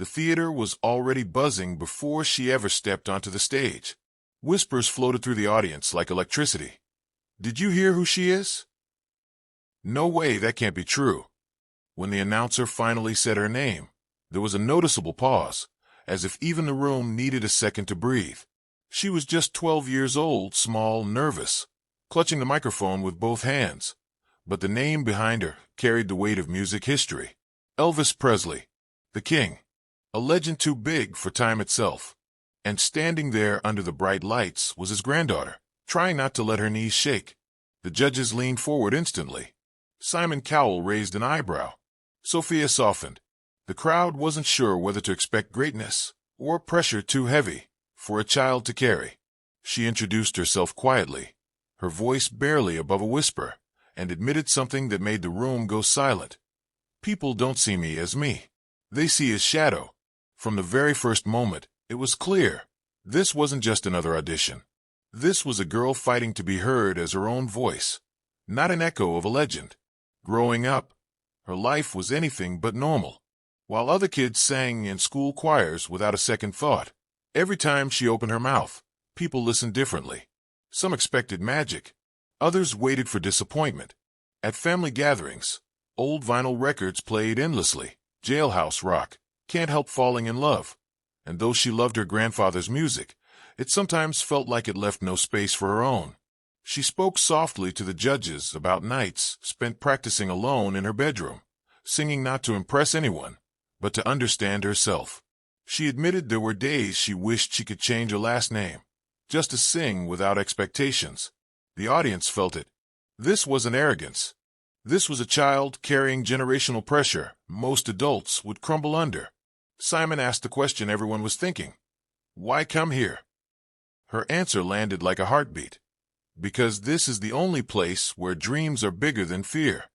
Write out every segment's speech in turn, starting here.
The theater was already buzzing before she ever stepped onto the stage. Whispers floated through the audience like electricity. "Did you hear who she is?" "No way, that can't be true." When the announcer finally said her name, there was a noticeable pause, as if even the room needed a second to breathe. She was just 12 years old, small, nervous, clutching the microphone with both hands. But the name behind her carried the weight of music history. Elvis Presley, the king, a legend too big for time itself. And standing there under the bright lights was his granddaughter, trying not to let her knees shake. The judges leaned forward instantly. Simon Cowell raised an eyebrow. Sophia softened. The crowd wasn't sure whether to expect greatness or pressure too heavy for a child to carry. She introduced herself quietly, her voice barely above a whisper, and admitted something that made the room go silent. "People don't see me as me. They see his shadow." From the very first moment, it was clear. This wasn't just another audition. This was a girl fighting to be heard as her own voice, not an echo of a legend. Growing up, her life was anything but normal. While other kids sang in school choirs without a second thought, every time she opened her mouth, people listened differently. Some expected magic. Others waited for disappointment. At family gatherings, old vinyl records played endlessly. Jailhouse Rock, Can't Help Falling in Love. And though she loved her grandfather's music, it sometimes felt like it left no space for her own. She spoke softly to the judges about nights spent practicing alone in her bedroom, singing not to impress anyone, but to understand herself. She admitted there were days she wished she could change her last name, just to sing without expectations. The audience felt it. This wasn't arrogance. This was a child carrying generational pressure most adults would crumble under. Simon asked the question everyone was thinking. "Why come here?" Her answer landed like a heartbeat. "Because this is the only place where dreams are bigger than fear."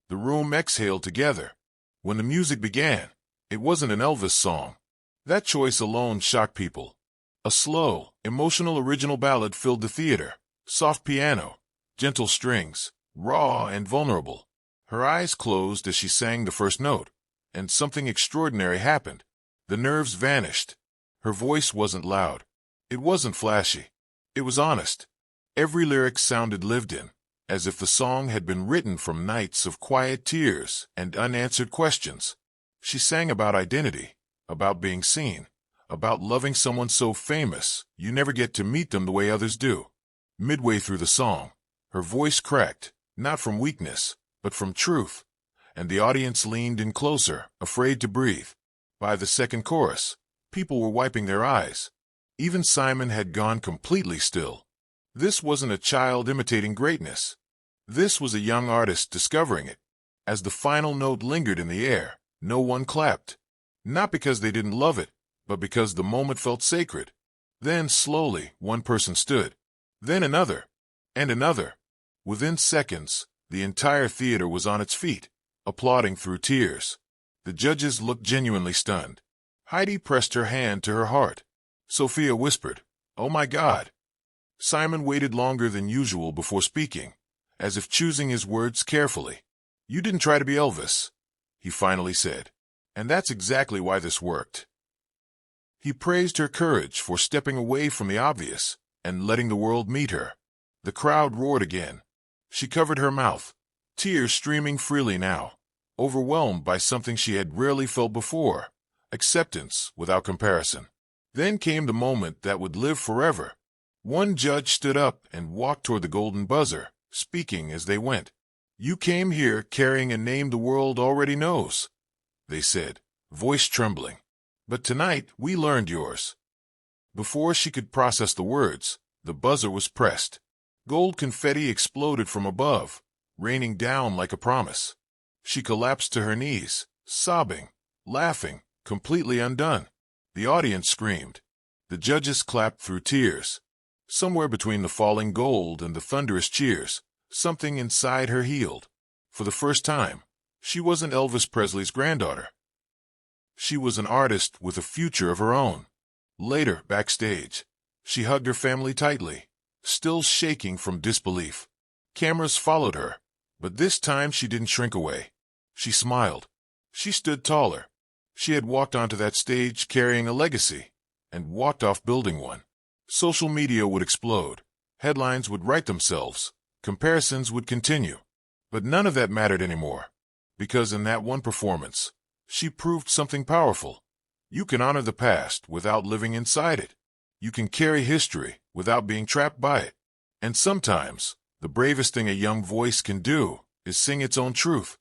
The room exhaled together. When the music began, it wasn't an Elvis song. That choice alone shocked people. A slow, emotional original ballad filled the theater. Soft piano, gentle strings, raw and vulnerable. Her eyes closed as she sang the first note, and something extraordinary happened. The nerves vanished. Her voice wasn't loud. It wasn't flashy. It was honest. Every lyric sounded lived in, as if the song had been written from nights of quiet tears and unanswered questions. She sang about identity, about being seen, about loving someone so famous you never get to meet them the way others do. Midway through the song, her voice cracked, not from weakness, but from truth, and the audience leaned in closer, afraid to breathe. By the second chorus, people were wiping their eyes. Even Simon had gone completely still. This wasn't a child imitating greatness. This was a young artist discovering it. As the final note lingered in the air, no one clapped. Not because they didn't love it, but because the moment felt sacred. Then, slowly, one person stood. Then another. And another. Within seconds, the entire theater was on its feet, applauding through tears. The judges looked genuinely stunned. Heidi pressed her hand to her heart. Sophia whispered, "Oh my God." Simon waited longer than usual before speaking, as if choosing his words carefully. "You didn't try to be Elvis," he finally said. "And that's exactly why this worked." He praised her courage for stepping away from the obvious and letting the world meet her. The crowd roared again. She covered her mouth, tears streaming freely now, overwhelmed by something she had rarely felt before, acceptance without comparison. Then came the moment that would live forever. One judge stood up and walked toward the golden buzzer, speaking as they went. "You came here carrying a name the world already knows," they said, voice trembling. "But tonight we learned yours." Before she could process the words, the buzzer was pressed. Gold confetti exploded from above, raining down like a promise. She collapsed to her knees, sobbing, laughing, completely undone. The audience screamed. The judges clapped through tears. Somewhere between the falling gold and the thunderous cheers, something inside her healed. For the first time, she wasn't Elvis Presley's granddaughter. She was an artist with a future of her own. Later, backstage, she hugged her family tightly, still shaking from disbelief. Cameras followed her, but this time she didn't shrink away. She smiled. She stood taller. She had walked onto that stage carrying a legacy and walked off building one. Social media would explode. Headlines would write themselves. Comparisons would continue. But none of that mattered anymore. Because in that one performance, she proved something powerful. You can honor the past without living inside it. You can carry history without being trapped by it. And sometimes, the bravest thing a young voice can do is sing its own truth.